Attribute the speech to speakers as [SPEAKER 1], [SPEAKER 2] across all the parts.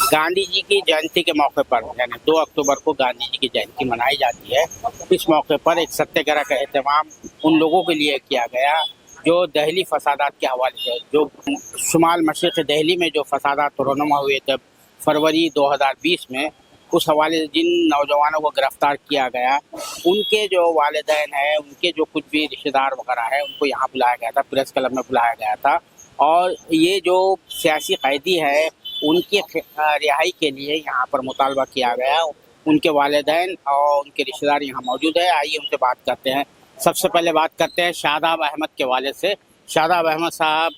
[SPEAKER 1] गांधी जी की जयंती के मौके पर यानी 2 अक्टूबर को गांधी जी की जयंती मनाई जाती है। इस मौके पर एक सत्याग्रह का एहतमाम उन लोगों के लिए किया गया जो दहली फसादात के हवाले से, जो शुमाल मशरिक़ दिल्ली में जो फसादात रोनुमा हुए थे फरवरी 2020 में, उस हवाले से जिन नौजवानों को गिरफ्तार किया गया, उनके जो वालिदैन हैं, उनके जो कुछ भी रिश्तेदार वगैरह हैं, उनको यहाँ बुलाया गया था, प्रेस क्लब में बुलाया गया था। और ये जो सियासी कैदी है उनकी रिहाई के लिए यहाँ पर मुतालबा किया गया। उनके वालिदैन और उनके रिश्तेदार यहाँ मौजूद है, आइए उनसे बात करते हैं। सबसे पहले बात करते हैं शादाब अहमद के वालिद से। शादाब अहमद साहब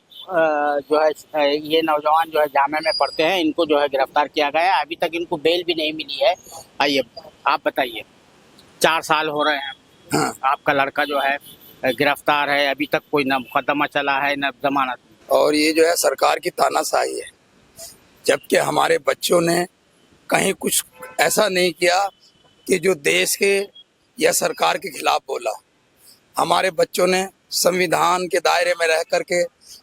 [SPEAKER 1] जो है, ये नौजवान जो है जामे में पढ़ते हैं, इनको जो है गिरफ्तार किया गया है, अभी तक इनको बेल भी नहीं मिली है। आइए आप बताइए, 4 साल हो रहे हैं। हाँ। आपका लड़का जो है गिरफ्तार है, अभी तक कोई न मुकदमा चला है न जमानत।
[SPEAKER 2] और ये जो है सरकार की तानाशाही है, जबकि हमारे बच्चों ने कहीं कुछ ऐसा नहीं किया कि जो देश के या सरकार के खिलाफ बोला। हमारे बच्चों ने संविधान के दायरे में रह करके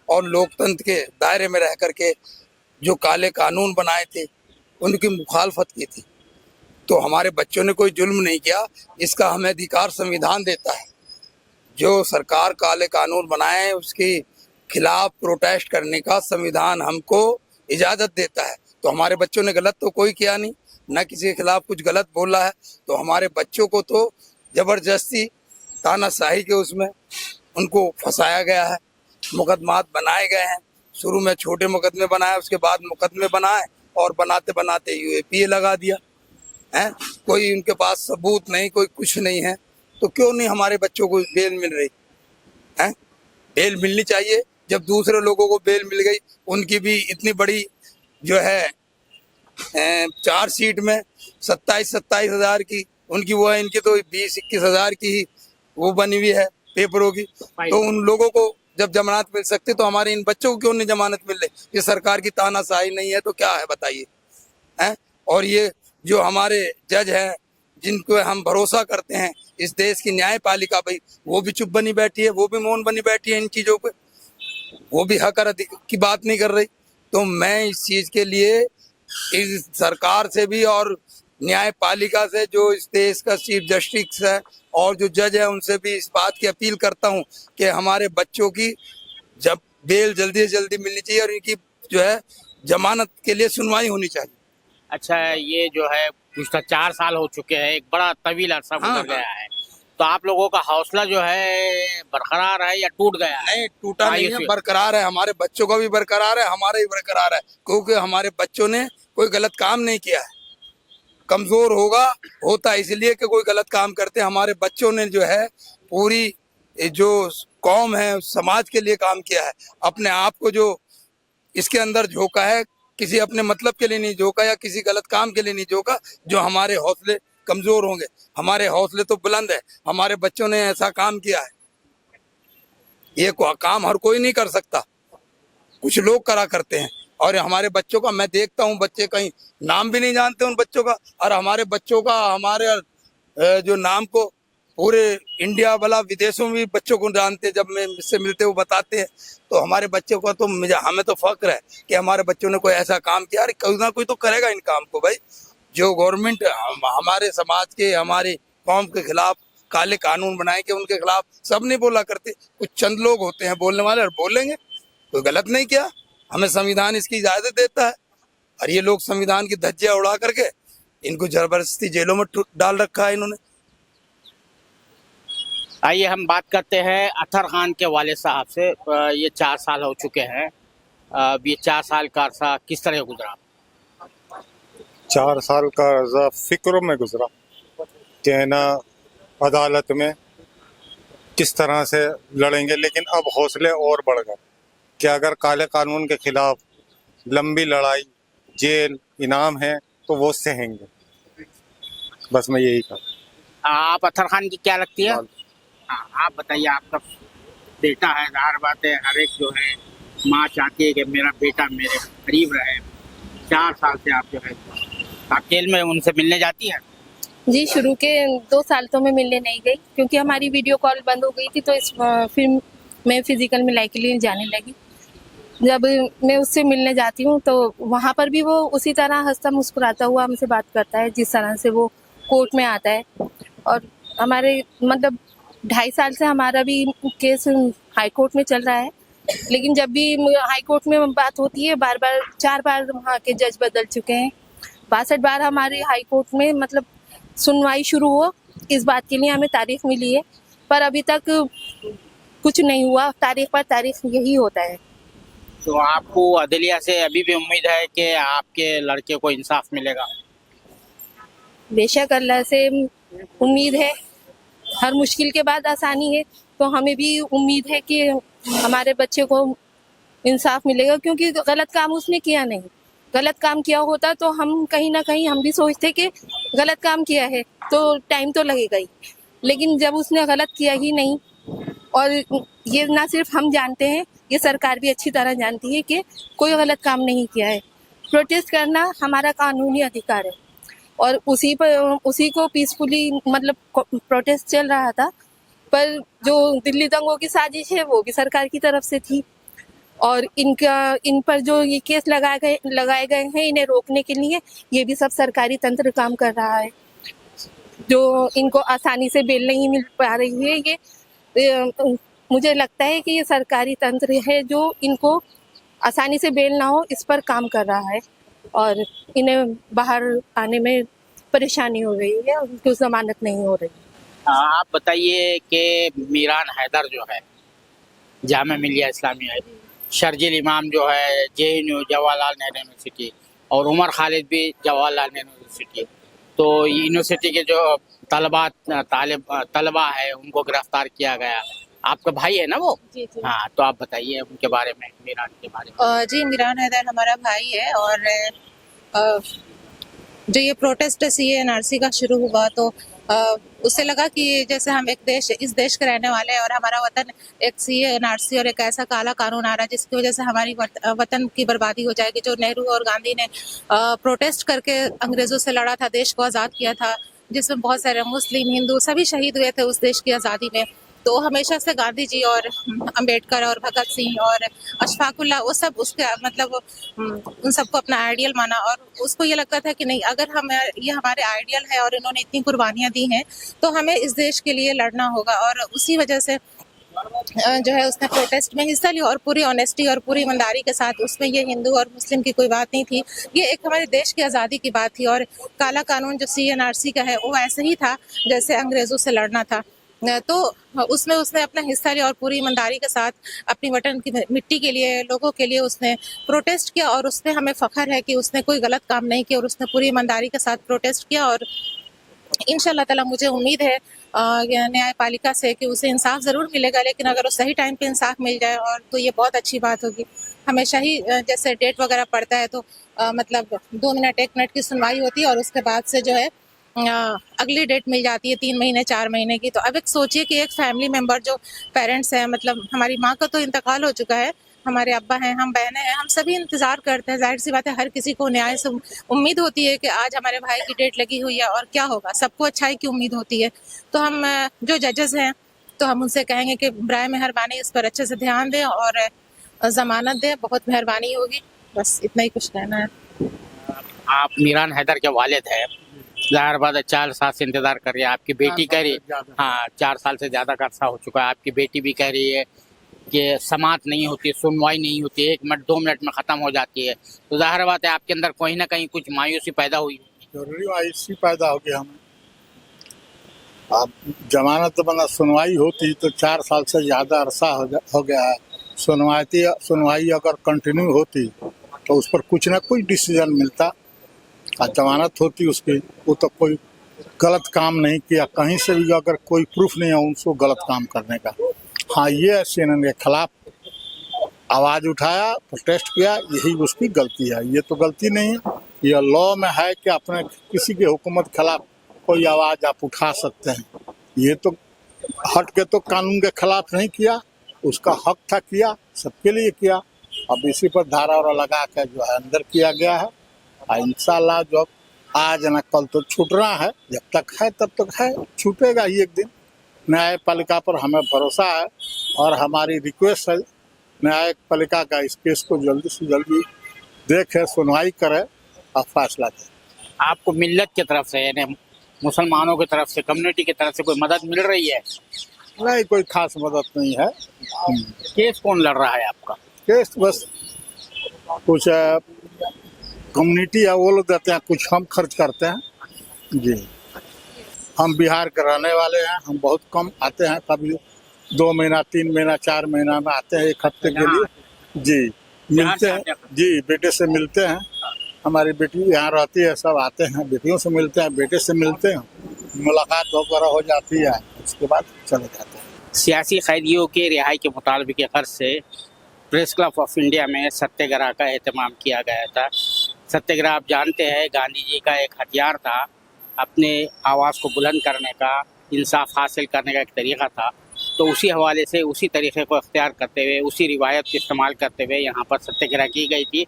[SPEAKER 2] और लोकतंत्र के दायरे में रह करके जो काले कानून बनाए थे उनकी मुखालफत की थी। तो हमारे बच्चों ने कोई जुल्म नहीं किया, इसका हमें अधिकार संविधान देता है। जो सरकार काले कानून बनाए उसके खिलाफ प्रोटेस्ट करने का संविधान हमको इजाजत देता है। तो हमारे बच्चों ने गलत तो कोई किया नहीं, न किसी के खिलाफ कुछ गलत बोला है। तो हमारे बच्चों को तो जबरदस्ती तानाशाही के उसमें उनको फंसाया गया है, मुकदमात बनाए गए हैं। शुरू में छोटे मुकदमे बनाए, उसके बाद मुकदमे बनाए और बनाते बनाते यूएपीए लगा दिया है। कोई उनके पास सबूत नहीं, कोई कुछ नहीं है, तो क्यों नहीं हमारे बच्चों को बेल मिल रही है? बेल मिलनी चाहिए। जब दूसरे लोगों को बेल मिल गई, उनकी भी इतनी बड़ी जो है 4 सीट में 27 हज़ार की उनकी वो है, इनकी तो 20-21 हज़ार की ही वो बनी हुई है पेपरों की। तो उन लोगों को जब जमानत मिल सकती तो हमारे इन बच्चों को क्यों नहीं जमानत मिल रही? ये सरकार की तानाशाही नहीं है तो क्या है बताइए? हैं? और ये जो हमारे जज हैं जिनको हम भरोसा करते हैं, इस देश की न्यायपालिका, भाई वो भी चुप बनी बैठी है, वो भी मौन बनी बैठी है इन चीजों पे, वो भी हक और अधिकार की बात नहीं कर रही। तो मैं इस चीज के लिए इस सरकार से भी और न्यायपालिका से, जो इस देश का चीफ जस्टिस है और जो जज है, उनसे भी इस बात की अपील करता हूँ कि हमारे बच्चों की जब बेल जल्दी से जल्दी मिलनी चाहिए और इनकी जो है जमानत के लिए सुनवाई होनी चाहिए।
[SPEAKER 1] अच्छा, ये जो है पिछले 4 साल हो चुके हैं, एक बड़ा तवील अरसा गुजर गया है, तो आप लोगों का हौसला जो है बरकरार है या टूट गया है?
[SPEAKER 2] नहीं, टूटा नहीं है, बरकरार है। हमारे बच्चों का भी बरकरार है, हमारा भी बरकरार है, क्योंकि हमारे बच्चों ने कोई गलत काम नहीं किया है। कमजोर होता है इसलिए कि कोई गलत काम करते। हमारे बच्चों ने जो है पूरी जो कौम है, समाज के लिए काम किया है। अपने आप को जो इसके अंदर झोंका है, किसी अपने मतलब के लिए नहीं झोंका या किसी गलत काम के लिए नहीं झोंका। जो हमारे हौसले कमजोर होंगे, हमारे हौसले तो बुलंद है। हमारे बच्चों ने ऐसा काम किया है, ये काम हर कोई नहीं कर सकता, कुछ लोग करा करते हैं। और हमारे बच्चों का मैं देखता हूँ, बच्चे कहीं नाम भी नहीं जानते उन बच्चों का, और हमारे बच्चों का हमारे जो नाम को पूरे इंडिया वाला विदेशों में भी बच्चों को जानते, जब मैं इससे मिलते वो बताते हैं। तो हमारे बच्चों का तो हमें तो फख्र है कि हमारे बच्चों ने कोई ऐसा काम किया। अरे कोई ना कोई तो करेगा इन काम को भाई। जो गवर्नमेंट हमारे समाज के, हमारी कौम के खिलाफ काले कानून बनाए के उनके खिलाफ सब नहीं बोला करते, कुछ चंद लोग होते हैं बोलने वाले, और बोलेंगे। कोई गलत नहीं किया, हमें संविधान इसकी इजाजत देता है। और ये लोग संविधान की धज्जियां उड़ा करके इनको जबरदस्ती जेलों में डाल रखा है इन्होंने।
[SPEAKER 1] आइए हम बात करते हैं अतर खान के वालिद साहब से। ये 4 साल हो चुके हैं, अब ये 4 साल का अरसा किस तरह गुजरा?
[SPEAKER 3] 4 साल का अर्जा फिक्रों में गुजरा, कहना अदालत में किस तरह से लड़ेंगे, लेकिन अब हौसले और बढ़ गए कि अगर काले कानून के खिलाफ लंबी लड़ाई, जेल, इनाम है तो वो सहेंगे। बस मैं यही कहूँ।
[SPEAKER 1] आप अतर खान की क्या लगती है? आप बताइए, आपका बेटा है, ज़ाहिर बात है हर एक जो है माँ चाहती है कि मेरा बेटा मेरे करीब रहे। 4 साल से आप जो है आप जेल में उनसे मिलने जाती हैं?
[SPEAKER 4] जी, शुरू के 2 साल तो मैं मिलने नहीं गई, क्योंकि हमारी वीडियो कॉल बंद हो गई थी, तो इस फिल्म में फिजिकल मिलाने के लिए जाने लगी। जब मैं उससे मिलने जाती हूँ तो वहाँ पर भी वो उसी तरह हंसता मुस्कुराता हुआ हमसे बात करता है जिस तरह से वो कोर्ट में आता है। और हमारे मतलब 2.5 साल से हमारा भी केस हाई कोर्ट में चल रहा है, लेकिन जब भी हाई कोर्ट में बात होती है बार बार 4 बार वहाँ के जज बदल चुके हैं। 62 बार हमारे हाई कोर्ट में मतलब सुनवाई शुरू हो, इस बात के लिए हमें तारीख मिली है, पर अभी तक कुछ नहीं हुआ। तारीख पर तारीख यही होता है।
[SPEAKER 1] तो आपको अदलिया से अभी भी उम्मीद है कि आपके लड़के को इंसाफ मिलेगा?
[SPEAKER 4] बेशक अल्लाह से उम्मीद है, हर मुश्किल के बाद आसानी है, तो हमें भी उम्मीद है कि हमारे बच्चे को इंसाफ मिलेगा, क्योंकि गलत काम उसने किया नहीं। गलत काम किया होता तो हम कहीं ना कहीं हम भी सोचते कि गलत काम किया है तो टाइम तो लगेगा ही, लेकिन जब उसने गलत किया ही नहीं, और ये ना सिर्फ हम जानते हैं, ये सरकार भी अच्छी तरह जानती है कि कोई गलत काम नहीं किया है। प्रोटेस्ट करना हमारा कानूनी अधिकार है, और उसी को पीसफुली मतलब प्रोटेस्ट चल रहा था, पर जो दिल्ली दंगों की साजिश है वो भी सरकार की तरफ से थी, और इन पर जो ये केस लगाए गए हैं इन्हें रोकने के लिए, ये भी सब सरकारी तंत्र काम कर रहा है। जो इनको आसानी से बेल नहीं मिल पा रही है, ये मुझे लगता है कि ये सरकारी तंत्र है जो इनको आसानी से बेल ना हो इस पर काम कर रहा है, और इन्हें बाहर आने में परेशानी हो रही है, उनको जमानत नहीं हो रही।
[SPEAKER 1] आप बताइए कि मीरान हैदर जो है जामिया मिलिया इस्लामिया, शर्जील इमाम जो है JNU जवाहरलाल नेहरू यूनिवर्सिटी, और उमर खालिद भी जवाहरलाल नेहरू यूनिवर्सिटी, तो यूनिवर्सिटी के जो तलबा है उनको गिरफ्तार किया गया। आपका भाई है ना वो?
[SPEAKER 4] जी जी।
[SPEAKER 1] हाँ, तो आप बताइए उनके बारे में, मीरान के बारे में।
[SPEAKER 5] जी, इमरान हैदर हमारा भाई है। और अ, जो ये प्रोटेस्ट CA-NRC का शुरू हुआ तो उससे लगा कि जैसे हम इस देश के रहने वाले हैं, और हमारा वतन एक CA-NRC और एक ऐसा काला कानून आ रहा है जिसकी वजह से हमारी वतन की बर्बादी हो जाएगी। जो नेहरू और गांधी ने प्रोटेस्ट करके अंग्रेजों से लड़ा था, देश को आज़ाद किया था, जिसमें बहुत सारे मुस्लिम हिंदू सभी शहीद हुए थे उस देश की आज़ादी में। तो हमेशा से गांधी जी और अंबेडकर और भगत सिंह और अशफाकुल्ला वो सब उसके मतलब उन सबको अपना आइडियल माना, और उसको ये लगता था कि नहीं, अगर हम ये हमारे आइडियल है और इन्होंने इतनी कुर्बानियां दी हैं तो हमें इस देश के लिए लड़ना होगा। और उसी वजह से जो है उसने प्रोटेस्ट में हिस्सा लिया, और पूरी ऑनेस्टी और पूरी ईमानदारी के साथ। उसमें ये हिंदू और मुस्लिम की कोई बात नहीं थी, ये एक हमारे देश की आज़ादी की बात थी। और काला कानून जो CA-NRC का है वो ऐसे ही था जैसे अंग्रेजों से लड़ना था। तो उसमें उसने अपना हिस्सा लिया और पूरी ईमानदारी के साथ अपनी वतन की मिट्टी के लिए, लोगों के लिए उसने प्रोटेस्ट किया, और उसमें हमें फख्र है कि उसने कोई गलत काम नहीं किया और उसने पूरी ईमानदारी के साथ प्रोटेस्ट किया। और इंशाल्लाह ताला मुझे उम्मीद है न्यायपालिका से कि उसे इंसाफ ज़रूर मिलेगा, लेकिन अगर वो सही टाइम पे इंसाफ मिल जाए और तो ये बहुत अच्छी बात होगी। हमेशा ही जैसे डेट वगैरह पड़ता है तो मतलब 2 मिनट 1 मिनट की सुनवाई होती है, और उसके बाद से जो है अगली डेट मिल जाती है 3 महीने 4 महीने की। तो अब एक सोचिए कि एक फैमिली मेम्बर जो पेरेंट्स हैं, मतलब हमारी माँ का तो इंतकाल हो चुका है, हमारे अब्बा हैं, हम बहनें हैं, हम सभी इंतज़ार करते हैं। जाहिर सी बात है हर किसी को न्याय से उम्मीद होती है कि आज हमारे भाई की डेट लगी हुई है और क्या होगा, सबको अच्छाई की उम्मीद होती है। तो हम जो जजेस हैं तो हम उनसे कहेंगे कि बराए मेहरबानी इस पर अच्छे से ध्यान दें और ज़मानत दें, बहुत मेहरबानी होगी। बस इतना ही कुछ कहना है।
[SPEAKER 1] आप मीरान हैदर के वालिद हैं, ज़ाहिर बात है 4 साल से इंतजार कर रही है। आपकी बेटी कह रही, हाँ 4 साल से ज़्यादा का अर्सा हो चुका है। आपकी बेटी भी कह रही है कि समात नहीं होती, सुनवाई नहीं होती, 1 मिनट 2 मिनट में ख़त्म हो जाती है। तो ज़ाहिर बात है आपके अंदर कहीं ना कहीं कुछ मायूसी पैदा हुई।
[SPEAKER 6] जरूरी मायूसी पैदा हो गया हमें। अब जमानत बना सुनवाई होती तो 4 साल से ज़्यादा अरसा हो गया है। सुनवाई अगर कंटिन्यू होती तो उस पर कुछ ना कुछ डिसीजन मिलता, और जमानत होती उसकी, वो तो कोई गलत काम नहीं किया, कहीं से भी अगर कोई प्रूफ नहीं है उनको गलत काम करने का। हाँ, ये CNN के खिलाफ आवाज़ उठाया, प्रोटेस्ट किया, यही उसकी गलती है। ये तो गलती नहीं है, यह लॉ में है कि अपने किसी के हुकूमत के खिलाफ कोई आवाज़ आप उठा सकते हैं। ये तो हट के तो कानून के खिलाफ नहीं किया, उसका हक था, किया, सबके लिए किया। अब इसी पर धारा और लगा के जो है अंदर किया गया है, और इंशाल्लाह जो आज न कल तो छूट रहा है, जब तक है तब तक है, छूटेगा ही एक दिन। न्यायपालिका पर हमें भरोसा है और हमारी रिक्वेस्ट है न्यायिक पालिका का इस केस को जल्दी से जल्दी देखे, सुनवाई करे और फैसला करे।
[SPEAKER 1] आपको मिल्लत की तरफ से यानी मुसलमानों की तरफ से, कम्युनिटी की तरफ से कोई मदद मिल रही है?
[SPEAKER 6] नहीं, कोई खास मदद नहीं है।
[SPEAKER 1] केस कौन लड़ रहा है आपका?
[SPEAKER 6] केस बस कुछ कम्युनिटी है वो लोग देते हैं, कुछ हम खर्च करते हैं जी। हम बिहार के रहने वाले हैं, हम बहुत कम आते हैं, कभी 2 महीना 3 महीना 4 महीना में आते हैं, 1 हफ्ते के लिए जी। मिलते हैं जी, बेटे से मिलते हैं, हमारी बेटी यहाँ रहती है, सब आते हैं, बेटियों से मिलते हैं, बेटे से मिलते हैं, मुलाकात वगैरह हो जाती है, उसके बाद चले जाते हैं।
[SPEAKER 1] सियासी कैदियों के रिहाई के मुतालबे की गर्ज से प्रेस क्लब ऑफ इंडिया में सत्याग्रह का एहतमाम किया गया था। सत्याग्रह आप जानते हैं गांधी जी का एक हथियार था, अपने आवाज़ को बुलंद करने का, इंसाफ हासिल करने का एक तरीक़ा था। तो उसी हवाले से, उसी तरीक़े को अख्तियार करते हुए, उसी रिवायत को इस्तेमाल करते हुए यहाँ पर सत्याग्रह की गई थी।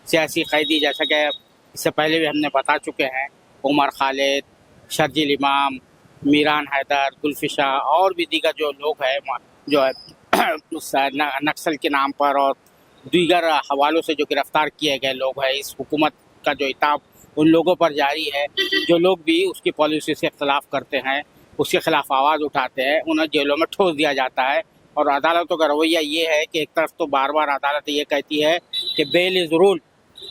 [SPEAKER 1] सियासी कैदी जैसा कि इससे पहले भी हमने बता चुके हैं, उमर खालिद, शर्जील इमाम, मीरान हैदर, गुलफिशा और भी दीगर जो लोग हैं जो है नक्सल के नाम पर और दीगर हवालों से जो गिरफ्तार किए गए लोग हैं, इस हुकूमत का जो इताब उन लोगों पर जारी है। जो लोग भी उसकी पॉलिसी से इख्तलाफ करते हैं, उसके खिलाफ आवाज़ उठाते हैं, उन्हें जेलों में ठोस दिया जाता है। और अदालतों का रवैया ये है कि एक तरफ तो बार बार अदालत ये कहती है कि bail is rule,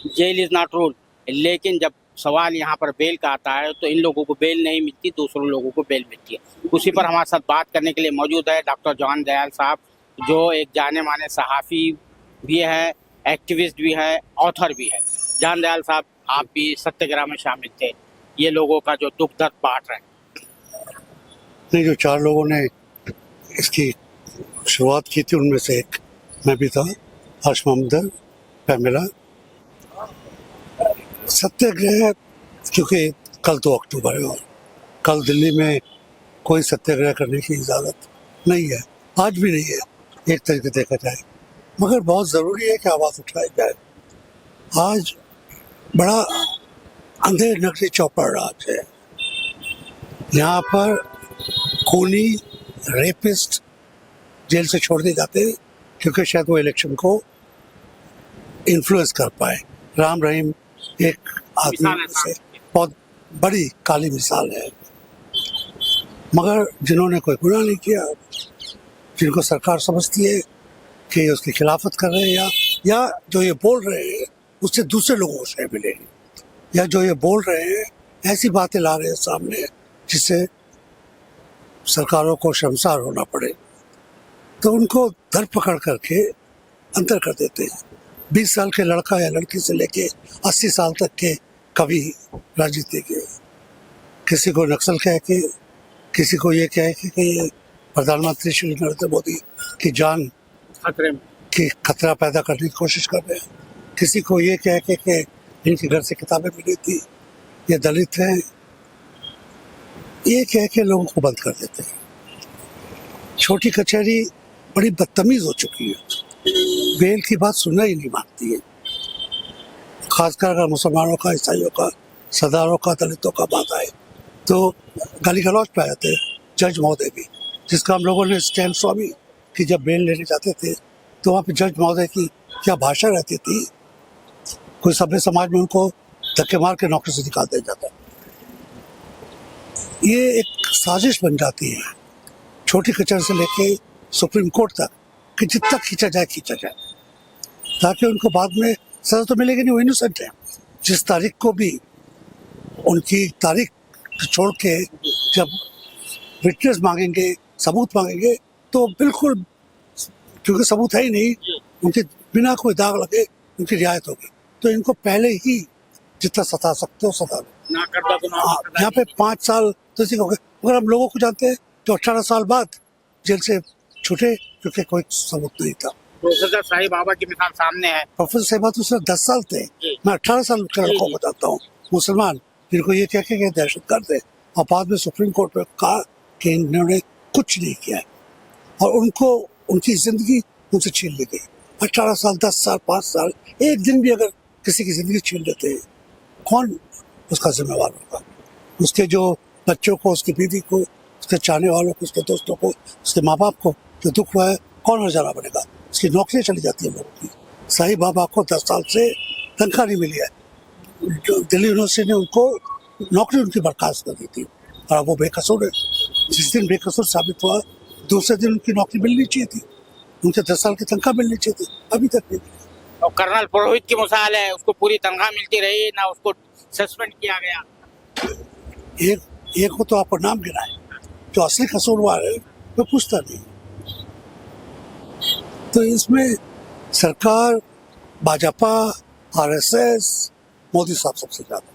[SPEAKER 1] jail is not rule, लेकिन जब सवाल यहाँ पर बेल का आता है तो इन लोगों को बेल नहीं मिलती, दूसरों लोगों को बेल मिलती है। उसी पर हमारे साथ बात करने के लिए मौजूद है डॉक्टर जान दयाल साहब, जो एक जाने माने सहाफ़ी भी है, एक्टिविस्ट भी है, ऑथर भी है। जान दयाल साहब, आप भी सत्याग्रह में शामिल थे, ये लोगों का जो दुख दर्द बांट रहे हैं।
[SPEAKER 7] नहीं, जो 4 लोगों ने इसकी शुरुआत की थी उनमें से एक मैं भी था, हर्ष मोहम्मद, पैमेला। सत्याग्रह, क्योंकि कल 2 अक्टूबर है और कल दिल्ली में कोई सत्याग्रह करने की इजाज़त नहीं है, आज भी नहीं है एक तरीके देखा जाए, मगर बहुत ज़रूरी है कि आवाज़ उठाई जाए। आज बड़ा अंधे नकली चौपड़ राज है यहाँ पर। खूनी रेपिस्ट जेल से छोड़ दिए जाते हैं क्योंकि शायद वो इलेक्शन को इन्फ्लुएंस कर पाए। राम रहीम एक आदमी से बहुत बड़ी काली मिसाल है, मगर जिन्होंने कोई गुनाह नहीं किया, जिनको सरकार समझती है कि उसकी खिलाफत कर रहे हैं या जो ये बोल रहे हैं उससे दूसरे लोगों को शय मिलेगी, या जो ये बोल रहे हैं ऐसी बातें ला रहे हैं सामने जिससे सरकारों को शर्मसार होना पड़े, तो उनको धर पकड़ करके अंतर कर देते हैं। 20 साल के लड़का या लड़की से लेके 80 साल तक के कवि राजनीति के, किसी को नक्सल कह के, किसी को ये कह के कि ये प्रधानमंत्री श्री नरेंद्र मोदी की जान
[SPEAKER 1] खतरे में,
[SPEAKER 7] की खतरा पैदा करने की कोशिश कर रहे हैं, किसी को ये कह के कि इनके घर से किताबें मिली थी, ये दलित हैं, ये कह के लोगों को बंद कर देते हैं। छोटी कचहरी बड़ी बदतमीज हो चुकी है, बेल की बात सुनना ही नहीं मानती है, खासकर अगर मुसलमानों का, ईसाइयों का, सरदारों का, दलितों का बात आए तो गाली गलौज पे आते हैं। जज महोदय भी, जिसका हम लोगों ने स्टैन स्वामी की जब बेल लेने जाते थे तो वहाँ पे जज महोदय की क्या भाषा रहती थी, कोई सभ्य समाज में उनको धक्के मार के नौकरी से निकाल दिया जाता। ये एक साजिश बन जाती है छोटी कचहरी से लेके सुप्रीम कोर्ट तक कि जितना खींचा जाए, ताकि उनको बाद में सजा तो मिलेगी नहीं, वो इनोसेंट है। जिस तारीख को भी उनकी तारीख छोड़ के जब विटनेस मांगेंगे, सबूत मांगेंगे, तो बिल्कुल, क्योंकि सबूत है ही नहीं, उनके बिना कोई दाग लगे उनकी रियायत होगी। तो इनको पहले ही जितना सता सकते हो सता दो। यहाँ पे 5 साल तो हो गए, मगर हम लोगों को जानते हैं जो 18 साल बाद जेल से छूटे क्योंकि कोई सबूत नहीं था।
[SPEAKER 1] प्रोफेसर साहिब बाबा की मिसाल सामने है।
[SPEAKER 7] प्रोफेसर साहिब तो सिर्फ 10 साल थे, मैं 18 साल के लड़कों को बताता हूँ, मुसलमान, जिनको ये कह के दहशतगर्द थे, और बाद में सुप्रीम कोर्ट में कहा कि इन्होंने कुछ नहीं किया और उनको उनकी जिंदगी उनसे छीन ली गई। 18 साल, 10 साल, 5 साल, एक दिन भी अगर किसी की जिंदगी छीन लेते हैं, कौन उसका जिम्मेवार होगा? उसके जो बच्चों को, उसकी बीवी को, उसके चाहने वालों को, उसके दोस्तों को, उसके माँ बाप को जो दुख हुआ है, कौन हर्जाना बनेगा? उसकी नौकरी चली जाती है लोगों की। साईं बाबा को 10 साल से तनख्वाह नहीं मिली है, जो दिल्ली यूनिवर्सिटी ने उनको नौकरी उनकी बर्खास्त कर दी थी और अब वो बेकसूर है। जिस दिन बेकसूर साबित हुआ दूसरे दिन उनकी नौकरी मिलनी चाहिए थी, उनके 10 साल की तनख्वाह मिलनी चाहिए थी, अभी तक नहीं मिली।
[SPEAKER 1] और कर्नल पुरोहित की मिसाल है, उसको पूरी तनख्वाह मिलती रही ना, उसको सस्पेंड किया गया।
[SPEAKER 7] एक को तो आपको नाम गिरा है, जो असली कसूरवार है वो पूछता नहीं। तो इसमें सरकार, भाजपा, आरएसएस, मोदी साहब सबसे ज्यादा,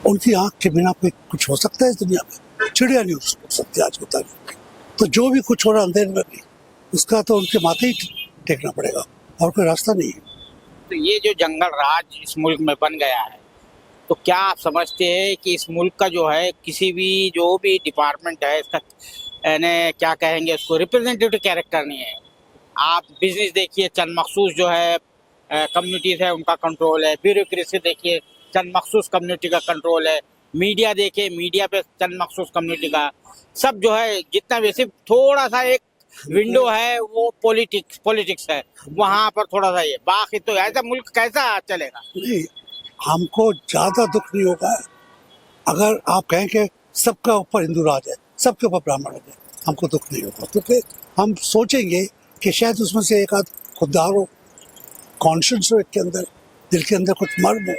[SPEAKER 7] उनकी आंख के बिना कोई कुछ हो सकता है इस दुनिया में? चिड़िया नहीं उड़ सकती आज के तारीख। तो जो भी कुछ हो रहा अंधेरे में नहीं, उसका तो उनके माथे ही टेकना पड़ेगा और कोई रास्ता नहीं है।
[SPEAKER 1] तो ये जो जंगल राज इस मुल्क में बन गया है, तो क्या आप समझते हैं कि इस मुल्क का जो है किसी भी जो भी डिपार्टमेंट है इसका यानी क्या कहेंगे उसको रिप्रेजेंटेटिव कैरेक्टर नहीं है? आप बिजनेस देखिए, चंद मखसूस जो है कम्युनिटीज है उनका कंट्रोल है, ब्यूरोक्रेसी देखिए चंद मखसूस कम्युनिटी का कंट्रोल है, मीडिया देखिए मीडिया पे चंद मखसूस कम्युनिटी का, सब जो है जितना वैसे थोड़ा सा एक विंडो है वो पॉलिटिक्स है, वहां पर थोड़ा सा ये, बाकी तो ऐसा मुल्क कैसा चलेगा?
[SPEAKER 7] नहीं, हमको ज्यादा दुख नहीं होगा अगर आप कहें कि सबका ऊपर हिंदू राज है, सबके ऊपर ब्राह्मण राज है, हमको दुख नहीं होगा, क्योंकि हम सोचेंगे कि शायद उसमें से एक आध खुददार हो, कॉन्शियस हो, के अंदर दिल के अंदर कुछ मर्म हो।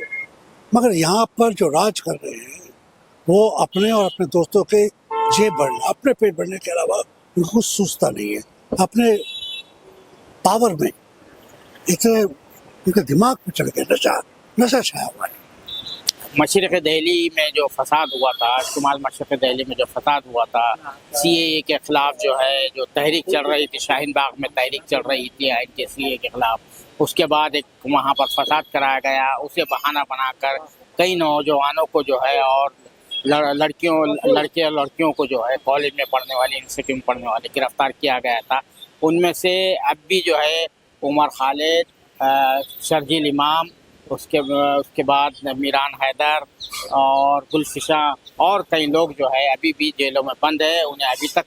[SPEAKER 7] मगर यहाँ पर जो राज कर रहे हैं वो अपने और अपने दोस्तों के जेब भरना, अपने पेट भरने के अलावा उनको सूझता नहीं है। अपने पावर में इतने उनके दिमाग में चढ़ गया, नशा छाया हुआ है।
[SPEAKER 1] मशरक़ दिल्ली में जो फसाद हुआ था, शुमाल मशरक़ दिल्ली में जो फसाद हुआ था, सीएए के खिलाफ जो है जो तहरीक चल रही थी, शाहीन बाग में तहरीक चल रही थी आइन के सीएए के खिलाफ, उसके बाद एक वहाँ पर फसाद कराया गया, उसे बहाना बनाकर कई नौजवानों को जो है और लड़के और लड़कियों को जो है कॉलेज में पढ़ने वाले, इंस्टीट्यूट में पढ़ने वाले गिरफ्तार किया गया था। उनमें से अब भी जो है उमर खालिद, शर्जील इमाम, उसके बाद मीरान हैदर और गुलफिशा और कई लोग जो है अभी भी जेलों में बंद है। उन्हें अभी तक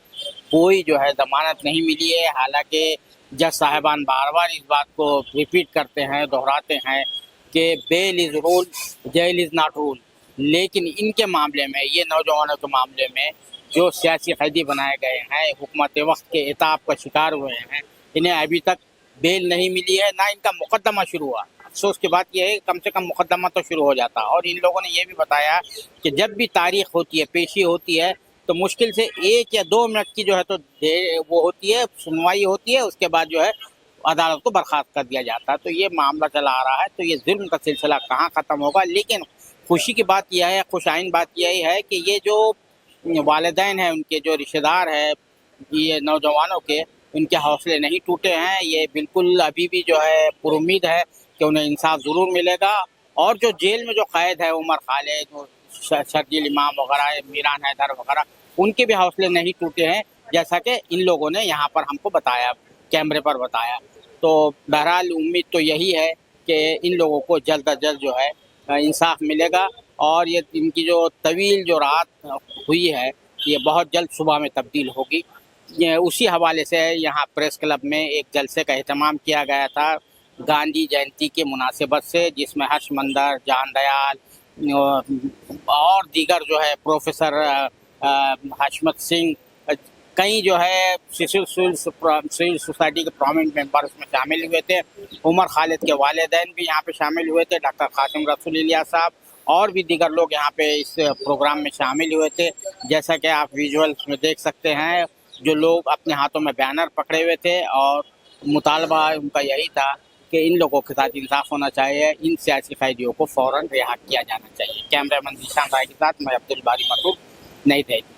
[SPEAKER 1] कोई जो है जमानत नहीं मिली है। हालांकि जज साहिबान बार बार इस बात को रिपीट करते हैं, दोहराते हैं कि bail is rule, jail is not rule. लेकिन इनके मामले में, ये नौजवानों के मामले में जो सियासी कैदी बनाए गए हैं, हुकूमत वक्त के इताब का शिकार हुए हैं, इन्हें अभी तक बेल नहीं मिली है, ना इनका मुकदमा शुरू हुआ। अफसोस की बात यह है कम से कम मुकदमा तो शुरू हो जाता। और इन लोगों ने यह भी बताया कि जब भी तारीख होती है, पेशी होती है, तो मुश्किल से 1 या 2 मिनट की जो है तो वो होती है, सुनवाई होती है, उसके बाद जो है अदालत को बर्खास्त कर दिया जाता है। तो ये मामला चला आ रहा है। तो ये जुल्म का सिलसिला कहाँ ख़त्म होगा? लेकिन खुशी की बात यह है, खुशाइन बात यही है कि ये जो वालिदैन हैं, उनके जो रिश्तेदार हैं ये नौजवानों के, उनके हौसले नहीं टूटे हैं। ये बिल्कुल अभी भी जो है पुरुम्मीद है कि उन्हें इंसाफ ज़रूर मिलेगा। और जो जेल में जो कैद है, उमर खालिद, शर्जील इमाम वगैरह, मीरान हैदर वगैरह, उनके भी हौसले नहीं टूटे हैं, जैसा कि इन लोगों ने यहाँ पर हमको बताया, कैमरे पर बताया। तो बहरहाल उम्मीद तो यही है कि इन लोगों को जल्द अज जल्द जो है इंसाफ मिलेगा और ये इनकी जो तवील जो रात हुई है ये बहुत जल्द सुबह में तब्दील होगी। ये उसी हवाले से यहाँ प्रेस क्लब में एक जलसे का एहतमाम किया गया था गांधी जयंती के मुनासिबत से, जिसमें हर्ष मंदर, जान दयाल और दीगर जो है प्रोफेसर हशमत सिंह, कई जो है सिविल सोसाइटी के प्रोमिनेंट मेंबर उसमें शामिल हुए थे। उमर खालिद के वालिदैन भी यहाँ पे शामिल हुए थे, डॉक्टर कासिम रसूल इलियास साहब, और भी दीगर लोग यहाँ पे इस प्रोग्राम में शामिल हुए थे। जैसा कि आप विजुअल्स में देख सकते हैं, जो लोग अपने हाथों में बैनर पकड़े हुए थे और मुतालबा उनका यही था कि इन लोगों के साथ इंसाफ होना चाहिए, इन सियासी कैदियों को फ़ौरन रिहा किया जाना चाहिए। कैमरामैन निशान राय के साथ मैं अब्दुल बारी मसूद, नई दिल्ली।